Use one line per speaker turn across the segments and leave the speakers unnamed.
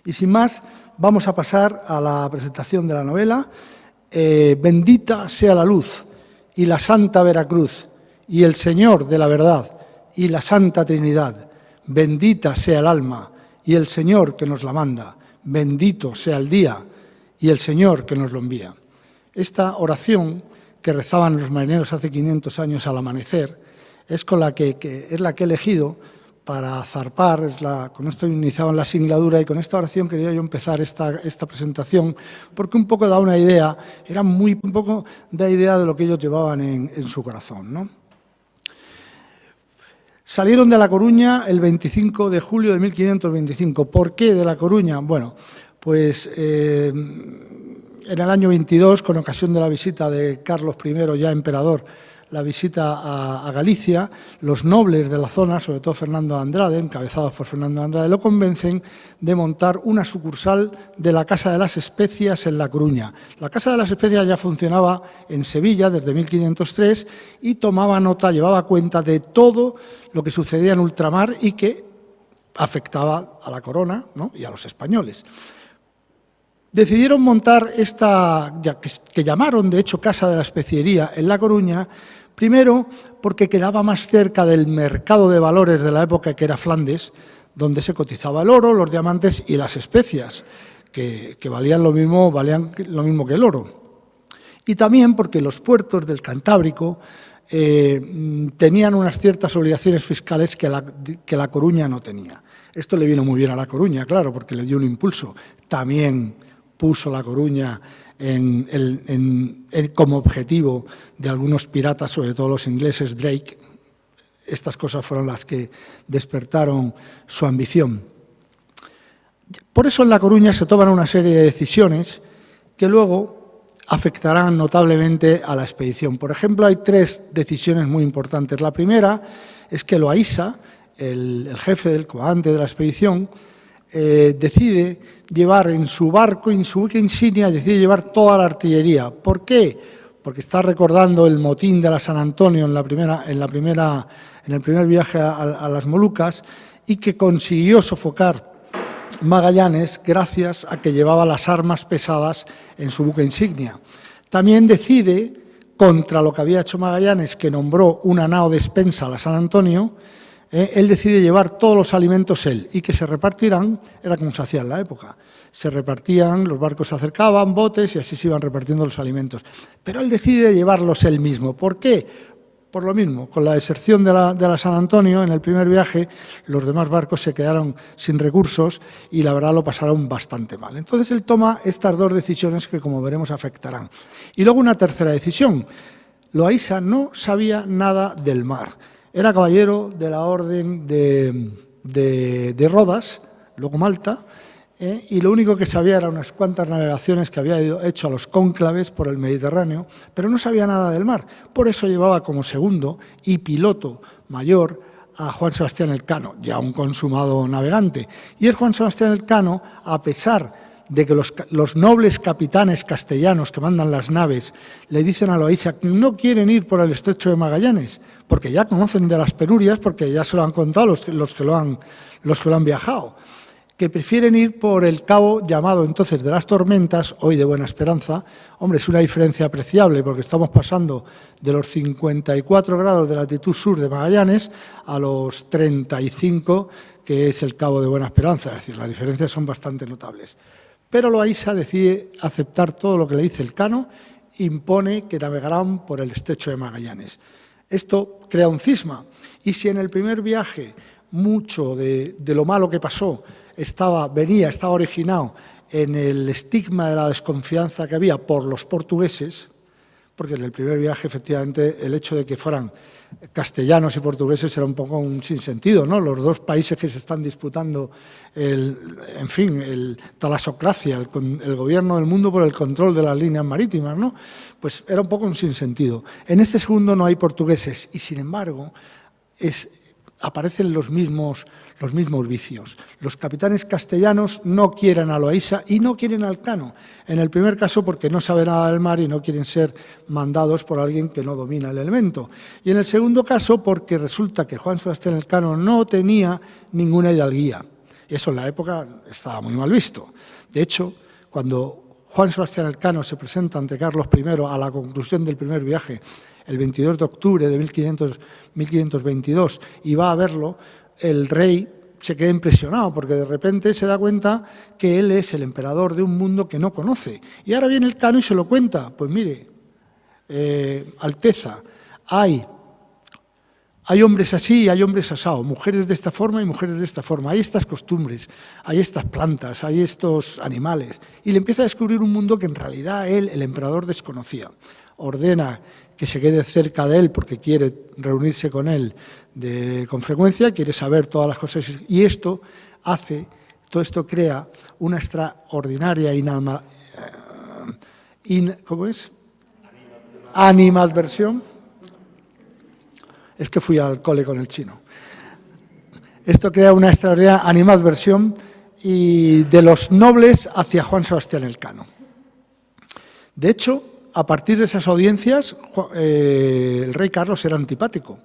Y sin más, vamos a pasar a la presentación de la novela. Bendita sea la luz y la Santa Veracruz y el Señor de la verdad y la Santa Trinidad. Bendita sea el alma y el Señor que nos la manda. Bendito sea el día y el Señor que nos lo envía. Esta oración que rezaban los marineros hace 500 años al amanecer es la que he elegido para zarpar. Con esto iniciaba en la singladura y con esta oración quería yo empezar esta presentación, porque un poco da una idea, era un poco da idea de lo que ellos llevaban en su corazón, ¿no? Salieron de La Coruña el 25 de julio de 1525. ¿Por qué de La Coruña? Bueno, pues en el año 22, con ocasión de la visita de Carlos I, ya emperador, la visita a Galicia, los nobles de la zona, sobre todo Fernando de Andrade, encabezados por Fernando de Andrade, lo convencen de montar una sucursal de la Casa de las Especias en La Coruña. La Casa de las Especias ya funcionaba en Sevilla desde 1503 y tomaba nota, llevaba cuenta de todo lo que sucedía en ultramar y que afectaba a la corona, ¿no?, y a los españoles. Decidieron montar que llamaron de hecho Casa de la Especiería en La Coruña, primero porque quedaba más cerca del mercado de valores de la época, que era Flandes, donde se cotizaba el oro, los diamantes y las especias, que valían lo mismo que el oro. Y también porque los puertos del Cantábrico tenían unas ciertas obligaciones fiscales que La Coruña no tenía. Esto le vino muy bien a La Coruña, claro, porque le dio un impulso. También puso La Coruña como objetivo de algunos piratas, sobre todo los ingleses, Drake. Estas cosas fueron las que despertaron su ambición. Por eso en La Coruña se toman una serie de decisiones que luego afectarán notablemente a la expedición. Por ejemplo, hay 3 decisiones muy importantes. La primera es que Loaysa, el jefe del comandante de la expedición, decide llevar en su barco, en su buque insignia, decide llevar toda la artillería. ¿Por qué? Porque está recordando el motín de la San Antonio en el primer viaje a las Molucas, y que consiguió sofocar Magallanes gracias a que llevaba las armas pesadas en su buque insignia. También decide, contra lo que había hecho Magallanes, que nombró una nao despensa a la San Antonio, él decide llevar todos los alimentos él y que se repartirán, era como se hacía en la época, se repartían, los barcos se acercaban, botes, y así se iban repartiendo los alimentos. Pero él decide llevarlos él mismo. ¿Por qué? Por lo mismo, con la deserción de la San Antonio en el primer viaje, los demás barcos se quedaron sin recursos y la verdad lo pasaron bastante mal. Entonces él toma estas 2 decisiones que, como veremos, afectarán. Y luego una tercera decisión. Loaysa no sabía nada del mar. Era caballero de la Orden de Rodas, luego Malta, y lo único que sabía era unas cuantas navegaciones que había hecho a los cónclaves por el Mediterráneo, pero no sabía nada del mar. Por eso llevaba como segundo y piloto mayor a Juan Sebastián Elcano, ya un consumado navegante. Y el Juan Sebastián Elcano, a pesar de que los nobles capitanes castellanos que mandan las naves le dicen a Loaysa que no quieren ir por el estrecho de Magallanes, porque ya conocen de las penurias, porque ya se lo han contado los que lo han viajado, que prefieren ir por el cabo llamado entonces de las Tormentas, hoy de Buena Esperanza. Hombre, es una diferencia apreciable, porque estamos pasando de los 54 grados de latitud sur de Magallanes a los 35, que es el cabo de Buena Esperanza. Es decir, las diferencias son bastante notables. Pero Loaysa decide aceptar todo lo que le dice Elcano, impone que navegarán por el estrecho de Magallanes. Esto crea un cisma, y si en el primer viaje mucho de lo malo que pasó estaba originado en el estigma de la desconfianza que había por los portugueses, porque en el primer viaje, efectivamente, el hecho de que fueran castellanos y portugueses era un poco un sinsentido, ¿no? Los 2 países que se están disputando, talasocracia, el gobierno del mundo por el control de las líneas marítimas, ¿no? Pues era un poco un sinsentido. En este segundo no hay portugueses y, sin embargo, aparecen los mismos vicios. Los capitanes castellanos no quieren a Loaysa y no quieren a Elcano. En el primer caso porque no sabe nada del mar y no quieren ser mandados por alguien que no domina el elemento. Y en el segundo caso porque resulta que Juan Sebastián Elcano no tenía ninguna hidalguía. Y eso en la época estaba muy mal visto. De hecho, cuando Juan Sebastián Elcano se presenta ante Carlos I a la conclusión del primer viaje, el 22 de octubre de 1522, y va a verlo, el rey se queda impresionado porque de repente se da cuenta que él es el emperador de un mundo que no conoce. Y ahora viene Elcano y se lo cuenta. Pues mire, Alteza, hay hombres así y hay hombres asados, mujeres de esta forma y mujeres de esta forma, hay estas costumbres, hay estas plantas, hay estos animales. Y le empieza a descubrir un mundo que en realidad él, el emperador, desconocía. Ordena que se quede cerca de él porque quiere reunirse con él con frecuencia, quiere saber todas las cosas. Y todo esto crea una extraordinaria animadversión. Es que fui al cole con el chino. Esto crea una extraordinaria animadversión de los nobles hacia Juan Sebastián Elcano. De hecho, a partir de esas audiencias, el rey Carlos era antipático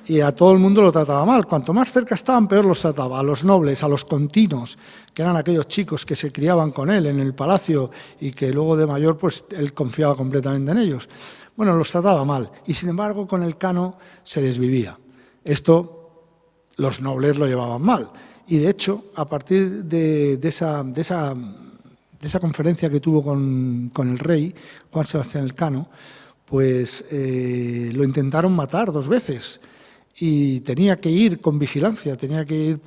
y a todo el mundo lo trataba mal. Cuanto más cerca estaban, peor los trataba. A los nobles, a los continos, que eran aquellos chicos que se criaban con él en el palacio y que luego de mayor pues él confiaba completamente en ellos. Bueno, los trataba mal y sin embargo con Elcano se desvivía. Esto los nobles lo llevaban mal y de hecho a partir de esa conferencia que tuvo con el rey, Juan Sebastián Elcano, pues lo intentaron matar 2 veces y tenía que ir con vigilancia, tenía que ir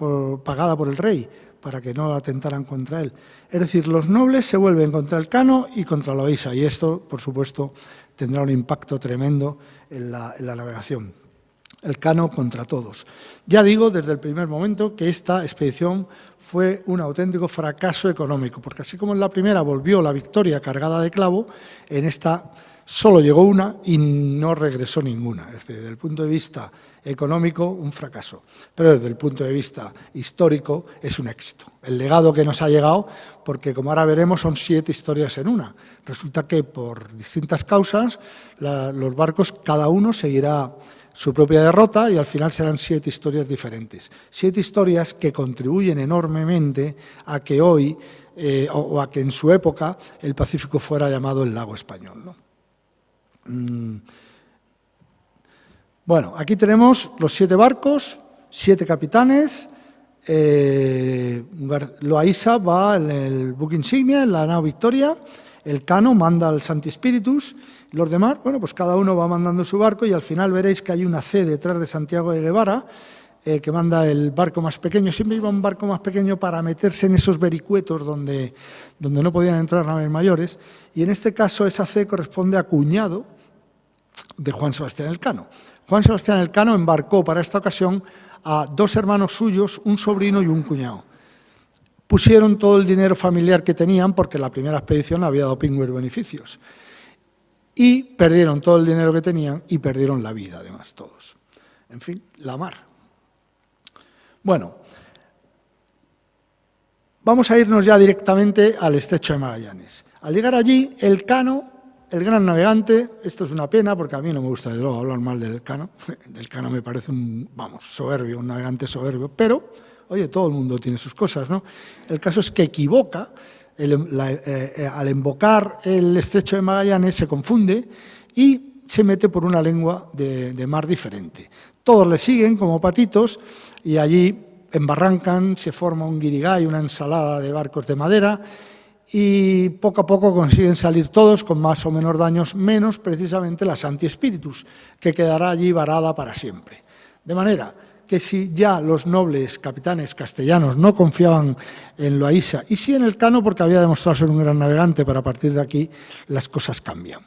pagada por el rey para que no atentaran contra él. Es decir, los nobles se vuelven contra Elcano y contra Loaysa y esto, por supuesto, tendrá un impacto tremendo en la navegación. Elcano contra todos. Ya digo desde el primer momento que esta expedición fue un auténtico fracaso económico, porque así como en la primera volvió la Victoria cargada de clavo, en esta solo llegó una y no regresó ninguna. Es decir, desde el punto de vista económico, un fracaso, pero desde el punto de vista histórico es un éxito. El legado que nos ha llegado, porque como ahora veremos son 7 historias en una. Resulta que por distintas causas los barcos, cada uno seguirá su propia derrota y al final serán 7 historias diferentes. 7 historias que contribuyen enormemente a que hoy, o a que en su época, el Pacífico fuera llamado el lago español, ¿no? Bueno, aquí tenemos los 7 barcos, 7 capitanes. Loaysa va en el buque insignia, en la nao Victoria. Elcano manda al Sancti Spiritus. Los demás, bueno, pues cada uno va mandando su barco y al final veréis que hay una C detrás de Santiago de Guevara que manda el barco más pequeño. Siempre iba un barco más pequeño para meterse en esos vericuetos donde no podían entrar naves mayores. Y en este caso esa C corresponde a cuñado de Juan Sebastián Elcano. Juan Sebastián Elcano embarcó para esta ocasión a 2 hermanos suyos, un sobrino y un cuñado. Pusieron todo el dinero familiar que tenían porque la primera expedición había dado pingües beneficios. Y perdieron todo el dinero que tenían y perdieron la vida, además, todos. En fin, la mar. Bueno, vamos a irnos ya directamente al Estrecho de Magallanes. Al llegar allí, Elcano, el gran navegante, esto es una pena porque a mí no me gusta de luego hablar mal del Elcano. Elcano me parece soberbio, un navegante soberbio, pero, oye, todo el mundo tiene sus cosas, ¿no? El caso es que equivoca. Al embocar el Estrecho de Magallanes se confunde y se mete por una lengua de mar diferente. Todos le siguen como patitos y allí embarrancan, se forma un guirigay, una ensalada de barcos de madera y poco a poco consiguen salir todos con más o menos daños, menos precisamente la Sancti Spiritus, que quedará allí varada para siempre. De manera que si ya los nobles capitanes castellanos no confiaban en Loaysa y sí en Elcano porque había demostrado ser un gran navegante, pero a partir de aquí las cosas cambian.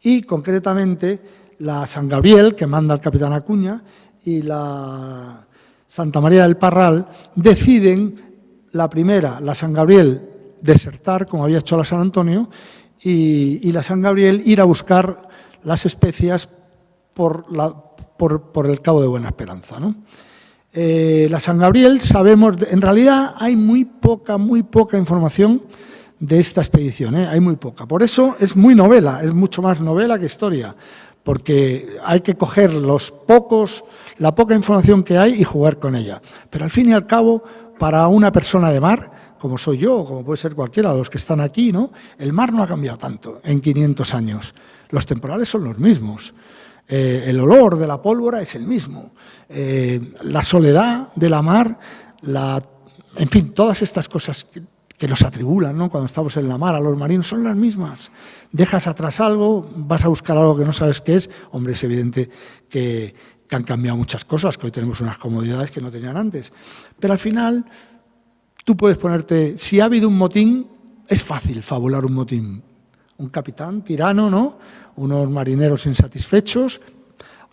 Y concretamente la San Gabriel, que manda el capitán Acuña, y la Santa María del Parral deciden, la primera, la San Gabriel, desertar, como había hecho la San Antonio, y la San Gabriel ir a buscar las especias por el Cabo de Buena Esperanza, ¿no? La San Gabriel, sabemos, en realidad hay muy poca información de esta expedición, hay muy poca. Por eso es muy novela, es mucho más novela que historia, porque hay que coger la poca información que hay y jugar con ella. Pero al fin y al cabo, para una persona de mar, como soy yo, o como puede ser cualquiera de los que están aquí, ¿no? El mar no ha cambiado tanto en 500 años. Los temporales son los mismos. El olor de la pólvora es el mismo. La soledad de la mar, en fin, todas estas cosas que nos atribulan, ¿no? Cuando estamos en la mar a los marinos son las mismas. Dejas atrás algo, vas a buscar algo que no sabes qué es. Hombre, es evidente que han cambiado muchas cosas, que hoy tenemos unas comodidades que no tenían antes. Pero al final, tú puedes ponerte... Si ha habido un motín, es fácil fabular un motín. Un capitán tirano, ¿no? Unos marineros insatisfechos,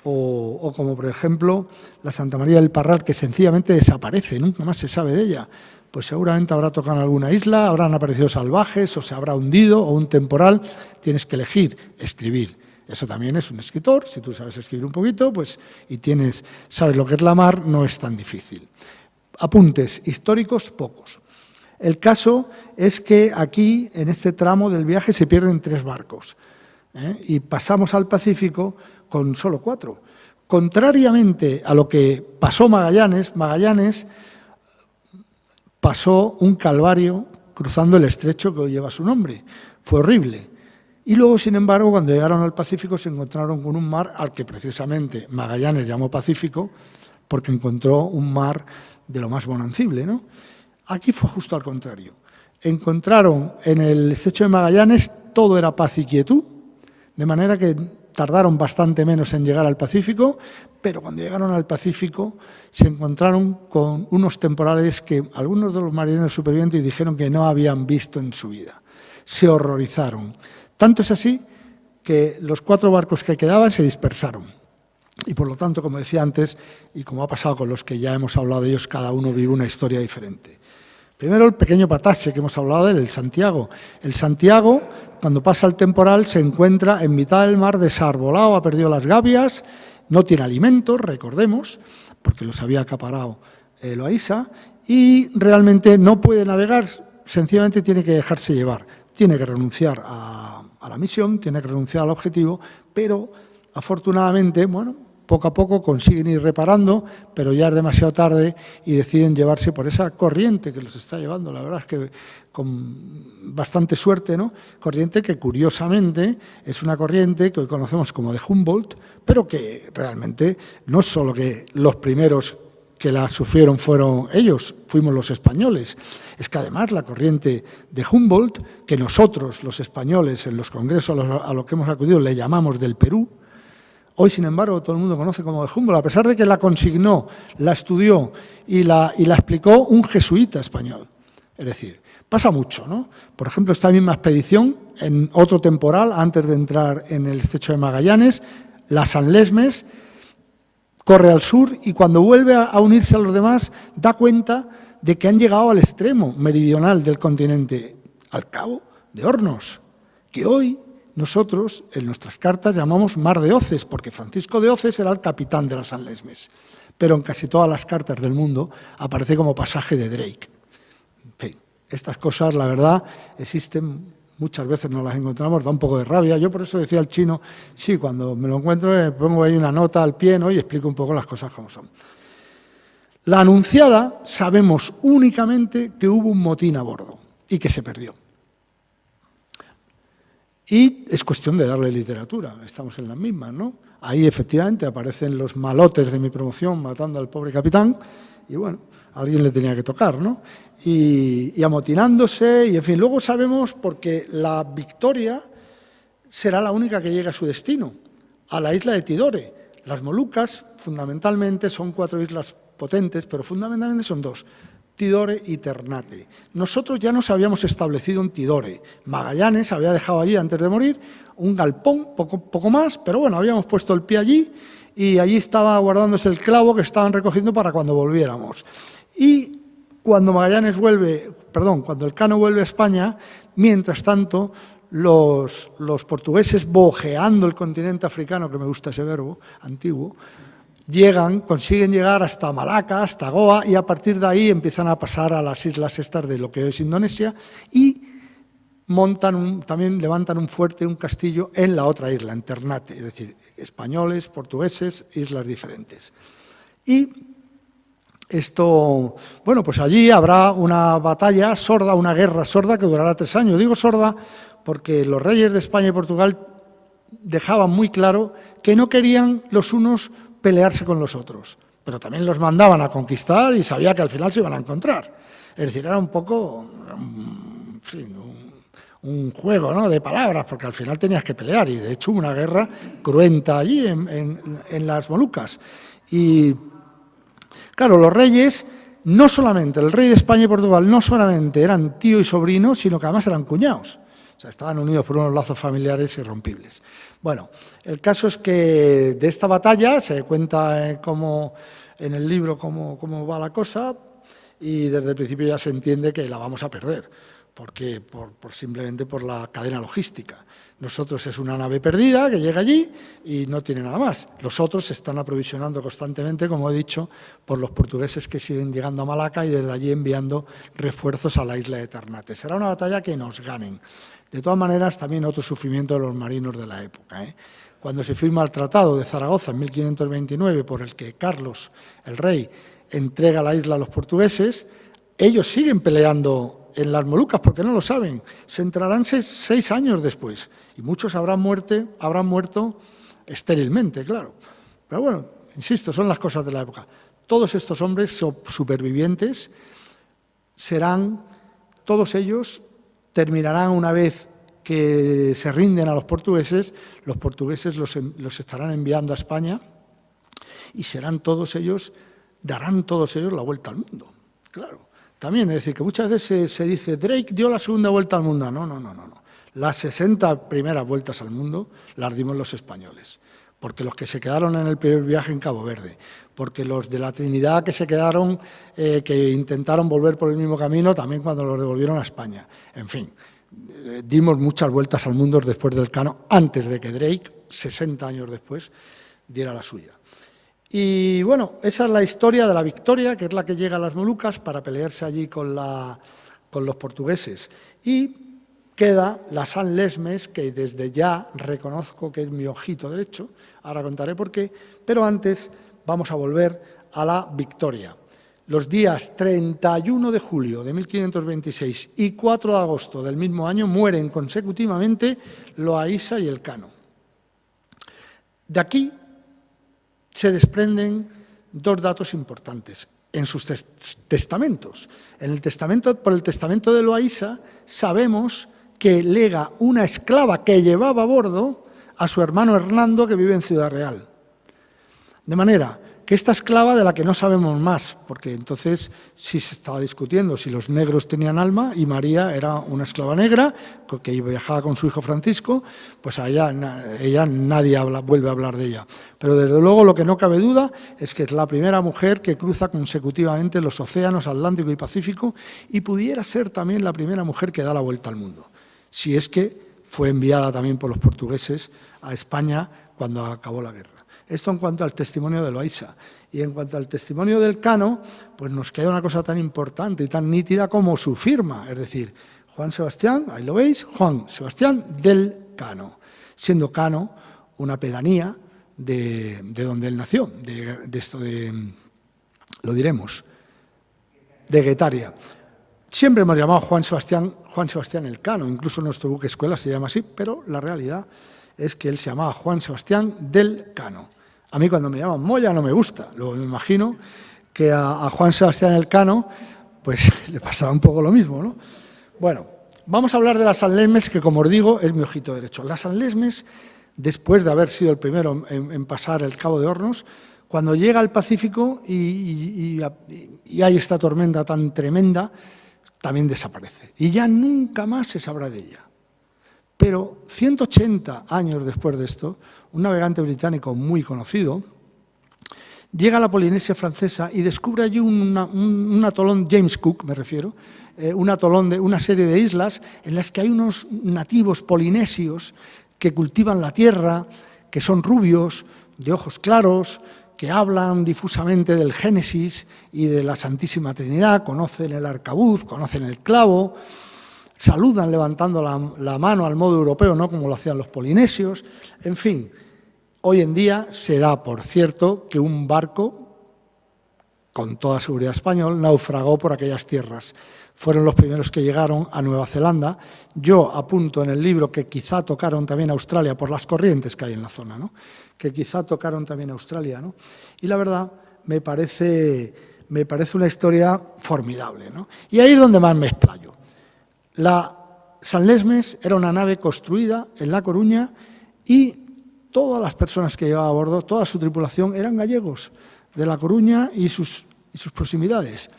o como, por ejemplo, la Santa María del Parral, que sencillamente desaparece, nunca más se sabe de ella. Pues seguramente habrá tocado en alguna isla, habrán aparecido salvajes, o se habrá hundido, o un temporal. Tienes que elegir, escribir. Eso también es un escritor, si tú sabes escribir un poquito, pues, y sabes lo que es la mar, no es tan difícil. Apuntes históricos, pocos. El caso es que aquí, en este tramo del viaje, se pierden 3 barcos. Y pasamos al Pacífico con solo 4. Contrariamente a lo que pasó Magallanes pasó un calvario cruzando el estrecho que hoy lleva su nombre. Fue horrible. Y luego, sin embargo, cuando llegaron al Pacífico se encontraron con un mar al que precisamente Magallanes llamó Pacífico porque encontró un mar de lo más bonancible, ¿no? Aquí fue justo al contrario. Encontraron en el estrecho de Magallanes todo era paz y quietud, de manera que tardaron bastante menos en llegar al Pacífico, pero cuando llegaron al Pacífico se encontraron con unos temporales que algunos de los marineros supervivientes dijeron que no habían visto en su vida. Se horrorizaron. Tanto es así que los 4 barcos que quedaban se dispersaron. Y por lo tanto, como decía antes, y como ha pasado con los que ya hemos hablado de ellos, cada uno vive una historia diferente. Primero el pequeño Patache, que hemos hablado de él, el Santiago. El Santiago, cuando pasa el temporal, se encuentra en mitad del mar desarbolado, ha perdido las gavias, no tiene alimentos, recordemos, porque los había acaparado Loaysa, y realmente no puede navegar, sencillamente tiene que dejarse llevar. Tiene que renunciar a la misión, tiene que renunciar al objetivo, pero afortunadamente, bueno, poco a poco consiguen ir reparando, pero ya es demasiado tarde y deciden llevarse por esa corriente que los está llevando. La verdad es que con bastante suerte, ¿no? Corriente que curiosamente es una corriente que hoy conocemos como de Humboldt, pero que realmente no es solo que los primeros que la sufrieron fueron ellos, fuimos los españoles. Es que además la corriente de Humboldt, que nosotros los españoles en los congresos a los que hemos acudido le llamamos del Perú, hoy, sin embargo, todo el mundo conoce como de Humboldt, a pesar de que la consignó, la estudió y la explicó un jesuita español. Es decir, pasa mucho, ¿no? Por ejemplo, esta misma expedición, en otro temporal, antes de entrar en el estrecho de Magallanes, la San Lesmes corre al sur y cuando vuelve a unirse a los demás, da cuenta de que han llegado al extremo meridional del continente, al Cabo de Hornos, que hoy nosotros, en nuestras cartas, llamamos Mar de Oces, porque Francisco de Oces era el capitán de la San Lesmes, pero en casi todas las cartas del mundo aparece como pasaje de Drake. En fin, estas cosas, la verdad, existen, muchas veces nos las encontramos, da un poco de rabia. Yo por eso decía al chino, sí, cuando me lo encuentro, pongo ahí una nota al pie, ¿no? Y explico un poco las cosas como son. La Anunciada, sabemos únicamente que hubo un motín a bordo y que se perdió. Y es cuestión de darle literatura, estamos en las mismas, ¿no? Ahí efectivamente aparecen los malotes de mi promoción matando al pobre capitán y bueno, a alguien le tenía que tocar, ¿no? Y amotinándose y en fin, luego sabemos porque la Victoria será la única que llega a su destino, a la isla de Tidore. Las Molucas fundamentalmente son 4 islas potentes, pero fundamentalmente son 2. Tidore y Ternate. Nosotros ya nos habíamos establecido en Tidore. Magallanes había dejado allí, antes de morir, un galpón, poco más, pero bueno, habíamos puesto el pie allí y allí estaba guardándose el clavo que estaban recogiendo para cuando volviéramos. Y cuando cuando Elcano vuelve a España, mientras tanto, los portugueses, bojeando el continente africano, que me gusta ese verbo, antiguo, consiguen llegar hasta Malaca, hasta Goa, y a partir de ahí empiezan a pasar a las islas estas de lo que hoy es Indonesia y también levantan un fuerte, un castillo en la otra isla, en Ternate, es decir, españoles, portugueses, islas diferentes. Y Esto, bueno, pues allí habrá una batalla sorda, una guerra sorda que durará 3 años. Digo sorda porque los reyes de España y Portugal dejaban muy claro que no querían los unos pelearse con los otros, pero también los mandaban a conquistar y sabía que al final se iban a encontrar. Es decir, era un poco un juego, ¿no?, de palabras, porque al final tenías que pelear y de hecho hubo una guerra cruenta allí en las Molucas. Y claro, los reyes, no solamente, el rey de España y Portugal no solamente eran tío y sobrino, sino que además eran cuñados. O sea, estaban unidos por unos lazos familiares irrompibles. Bueno, el caso es que de esta batalla se cuenta en el libro cómo va la cosa y desde el principio ya se entiende que la vamos a perder, porque simplemente por la cadena logística. Nosotros es una nave perdida que llega allí y no tiene nada más. Los otros se están aprovisionando constantemente, como he dicho, por los portugueses que siguen llegando a Malaca y desde allí enviando refuerzos a la isla de Ternate. Será una batalla que nos ganen. De todas maneras, también otro sufrimiento de los marinos de la época. Cuando se firma el Tratado de Zaragoza en 1529, por el que Carlos, el rey, entrega la isla a los portugueses, ellos siguen peleando en las Molucas porque no lo saben. Se enterarán 6 años después y muchos habrán muerto estérilmente, claro. Pero bueno, insisto, son las cosas de la época. Todos estos hombres supervivientes todos ellos terminarán una vez que se rinden a los portugueses los estarán enviando a España y darán todos ellos la vuelta al mundo, claro. También, es decir, que muchas veces se dice Drake dio la segunda vuelta al mundo. No. Las 60 primeras vueltas al mundo las dimos los españoles, porque los que se quedaron en el primer viaje en Cabo Verde, porque los de la Trinidad que se quedaron, que intentaron volver por el mismo camino, también cuando los devolvieron a España. En fin, dimos muchas vueltas al mundo después del Cano, antes de que Drake, 60 años después, diera la suya. Y bueno, esa es la historia de la Victoria, que es la que llega a las Molucas para pelearse allí con los portugueses. Y queda la San Lesmes, que desde ya reconozco que es mi ojito derecho, ahora contaré por qué, pero antes vamos a volver a la Victoria. Los días 31 de julio de 1526 y 4 de agosto del mismo año mueren consecutivamente Loaísa y Elcano. De aquí se desprenden 2 datos importantes en sus testamentos. Por el testamento de Loaísa sabemos que lega una esclava que llevaba a bordo a su hermano Hernando, que vive en Ciudad Real. De manera que esta esclava, de la que no sabemos más, porque entonces sí se estaba discutiendo si los negros tenían alma y María era una esclava negra que viajaba con su hijo Francisco, pues a ella nadie vuelve a hablar de ella. Pero desde luego lo que no cabe duda es que es la primera mujer que cruza consecutivamente los océanos Atlántico y Pacífico y pudiera ser también la primera mujer que da la vuelta al mundo, si es que fue enviada también por los portugueses a España cuando acabó la guerra. Esto en cuanto al testimonio de Loaísa. Y en cuanto al testimonio del Cano, pues nos queda una cosa tan importante y tan nítida como su firma, es decir, Juan Sebastián, ahí lo veis, Juan Sebastián del Cano, siendo Cano una pedanía de donde él nació, lo diremos, de Guetaria. Siempre hemos llamado Juan Sebastián Elcano, incluso nuestro buque escuela se llama así, pero la realidad es que él se llamaba Juan Sebastián del Cano. A mí cuando me llaman Moya no me gusta, luego me imagino que a Juan Sebastián Elcano pues le pasaba un poco lo mismo, ¿no? Bueno, vamos a hablar de la San Lesmes, que como os digo es mi ojito derecho. La San Lesmes, después de haber sido el primero en pasar el Cabo de Hornos, cuando llega al Pacífico y hay esta tormenta tan tremenda, también desaparece. Y ya nunca más se sabrá de ella. Pero 180 años después de esto, un navegante británico muy conocido llega a la Polinesia francesa y descubre allí un atolón, James Cook me refiero, un atolón de una serie de islas en las que hay unos nativos polinesios que cultivan la tierra, que son rubios, de ojos claros, que hablan difusamente del Génesis y de la Santísima Trinidad, conocen el arcabuz, conocen el clavo, saludan levantando la mano al modo europeo, no como lo hacían los polinesios. En fin, hoy en día se da por cierto que un barco con toda seguridad español, naufragó por aquellas tierras. Fueron los primeros que llegaron a Nueva Zelanda. Yo apunto en el libro que quizá tocaron también a Australia por las corrientes que hay en la zona, ¿no? Que quizá tocaron también a Australia, ¿no? Y la verdad me parece una historia formidable, ¿no? Y ahí es donde más me explayo. La San Lesmes era una nave construida en La Coruña y todas las personas que llevaba a bordo, toda su tripulación, eran gallegos de La Coruña y sus proximidades.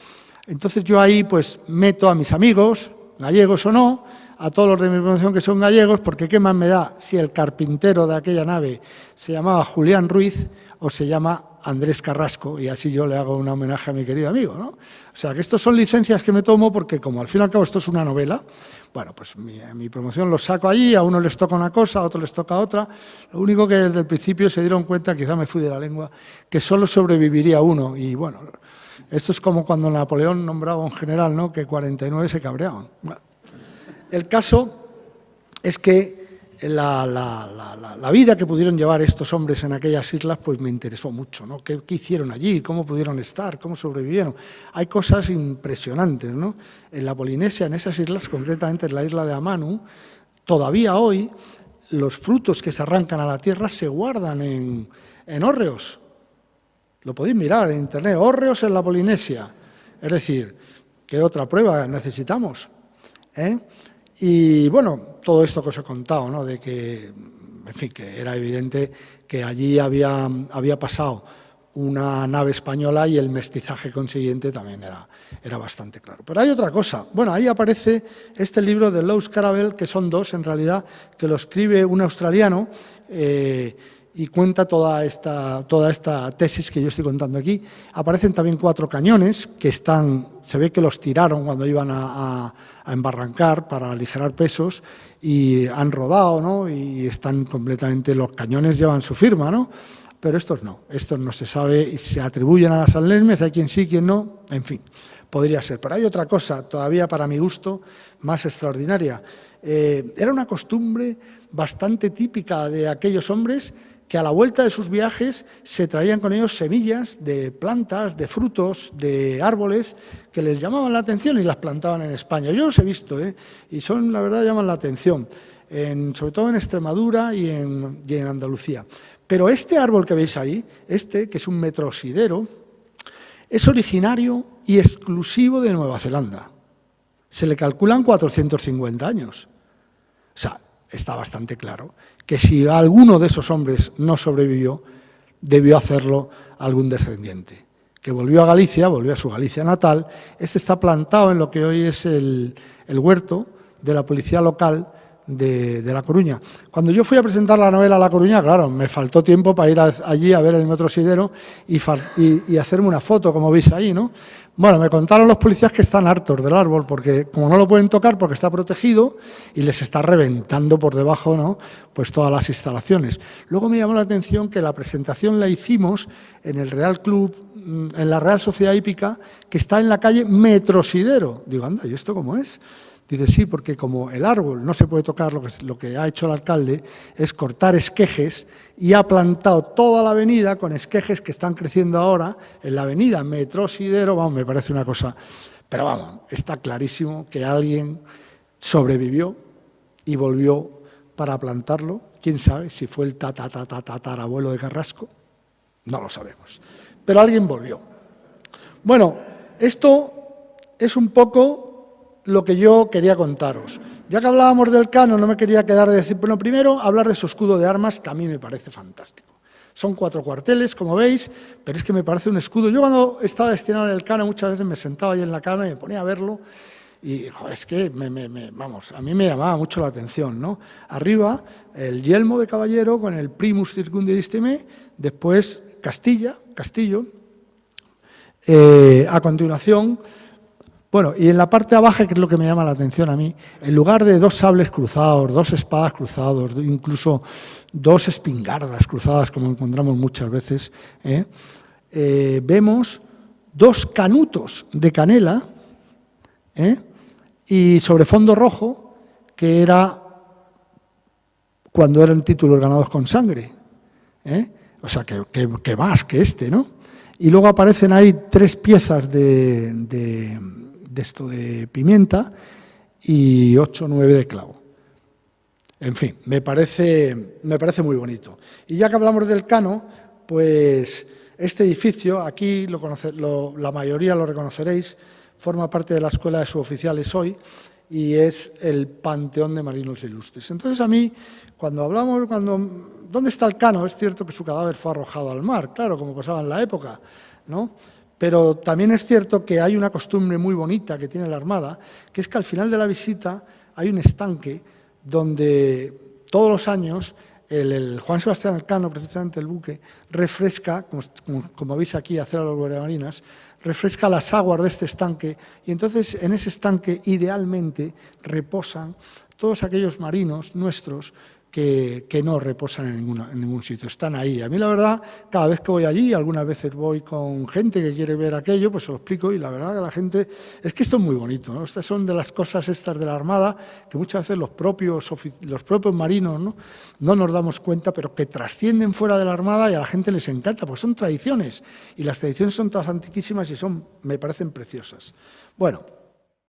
Entonces yo ahí pues meto a mis amigos, gallegos o no, a todos los de mi promoción que son gallegos, porque qué más me da si el carpintero de aquella nave se llamaba Julián Ruiz o se llama Andrés Carrasco, y así yo le hago un homenaje a mi querido amigo, ¿no? O sea, que estos son licencias que me tomo porque como al fin y al cabo esto es una novela, bueno, pues mi promoción los saco allí, a unos les toca una cosa, a otros les toca otra. Lo único que desde el principio se dieron cuenta, quizá me fui de la lengua, que solo sobreviviría uno, y bueno, esto es como cuando Napoleón nombraba a un general, ¿no?, que 49 se cabreaban. Bueno, el caso es que la vida que pudieron llevar estos hombres en aquellas islas pues me interesó mucho, ¿no? ¿Qué hicieron allí? ¿Cómo pudieron estar? ¿Cómo sobrevivieron? Hay cosas impresionantes, ¿no? En la Polinesia, en esas islas, concretamente en la isla de Amanu, todavía hoy los frutos que se arrancan a la tierra se guardan en hórreos. Lo podéis mirar en internet, hórreos en la Polinesia. Es decir, ¿qué otra prueba necesitamos? Y bueno, todo esto que os he contado, ¿no?, de que, en fin, que era evidente que allí había pasado una nave española y el mestizaje consiguiente también era bastante claro. Pero hay otra cosa. Bueno, ahí aparece este libro de Lewis Carroll, que son dos en realidad, que lo escribe un australiano y cuenta toda esta tesis que yo estoy contando aquí. Aparecen también 4 cañones que se ve que los tiraron cuando iban a embarrancar para aligerar pesos y han rodado, ¿no? Y están completamente, los cañones llevan su firma, ¿no? Pero estos no se sabe y se atribuyen a la San Lesmes, hay quien sí, quien no, en fin, podría ser. Pero hay otra cosa, todavía para mi gusto, más extraordinaria. Era una costumbre bastante típica de aquellos hombres que a la vuelta de sus viajes se traían con ellos semillas de plantas, de frutos, de árboles que les llamaban la atención y las plantaban en España. Yo los he visto, y son, la verdad, llaman la atención, sobre todo en Extremadura y en Andalucía. Pero este árbol que veis ahí, que es un metrosidero, es originario y exclusivo de Nueva Zelanda. Se le calculan 450 años. O sea, está bastante claro que si alguno de esos hombres no sobrevivió, debió hacerlo algún descendiente, que volvió a Galicia, volvió a su Galicia natal. Este está plantado en lo que hoy es el huerto de la policía local de La Coruña. Cuando yo fui a presentar la novela a La Coruña, claro, me faltó tiempo para ir allí a ver el metrosidero y hacerme una foto, como veis ahí, ¿no? Bueno, me contaron los policías que están hartos del árbol, porque como no lo pueden tocar porque está protegido y les está reventando por debajo, ¿no?, pues todas las instalaciones. Luego me llamó la atención que la presentación la hicimos en el Real Club, en la Real Sociedad Hípica, que está en la calle Metrosidero. Digo, anda, ¿y esto cómo es? Dice, sí, porque como el árbol no se puede tocar, lo que ha hecho el alcalde es cortar esquejes y ha plantado toda la avenida con esquejes que están creciendo ahora en la avenida Metrosidero. Vamos, me parece una cosa, pero vamos, está clarísimo que alguien sobrevivió y volvió para plantarlo. ¿Quién sabe si fue el tatarabuelo de Carrasco? No lo sabemos, pero alguien volvió. Bueno, esto es un poco lo que yo quería contaros. Ya que hablábamos del canon, no me quería quedar de decir, bueno, primero hablar de su escudo de armas, que a mí me parece fantástico. Son 4 cuarteles, como veis, pero es que me parece un escudo. Yo cuando estaba destinado en el cano, muchas veces me sentaba ahí en la cana y me ponía a verlo, y joder, es que, vamos, a mí me llamaba mucho la atención, ¿no? Arriba, el yelmo de caballero con el primus circundidistime, después castillo, a continuación. Bueno, y en la parte de abajo, que es lo que me llama la atención a mí, en lugar de 2 sables cruzados, 2 espadas cruzados, incluso 2 espingardas cruzadas, como encontramos muchas veces, vemos 2 canutos de canela y sobre fondo rojo, que era cuando eran títulos ganados con sangre. O sea, que más que este, ¿no? Y luego aparecen ahí 3 piezas de pimienta y 8 o 9 de clavo. En fin, me parece muy bonito. Y ya que hablamos del Cano, pues este edificio, aquí la mayoría lo reconoceréis, forma parte de la Escuela de Suboficiales hoy y es el Panteón de Marinos Ilustres. Entonces a mí, ¿dónde está el Cano? Es cierto que su cadáver fue arrojado al mar, claro, como pasaba en la época, ¿no? Pero también es cierto que hay una costumbre muy bonita que tiene la Armada, que es que al final de la visita hay un estanque donde todos los años el Juan Sebastián Elcano, precisamente el buque, refresca, como veis aquí, hacer a los guardiamarinas, refresca las aguas de este estanque y entonces en ese estanque idealmente reposan todos aquellos marinos nuestros que no reposan en ningún sitio, están ahí. A mí la verdad, cada vez que voy allí, algunas veces voy con gente que quiere ver aquello, pues se lo explico y la verdad que la gente, es que esto es muy bonito, ¿no? Estas son de las cosas estas de la Armada que muchas veces los propios marinos no nos damos cuenta, pero que trascienden fuera de la Armada y a la gente les encanta, porque son tradiciones y las tradiciones son todas antiquísimas y me parecen preciosas. Bueno,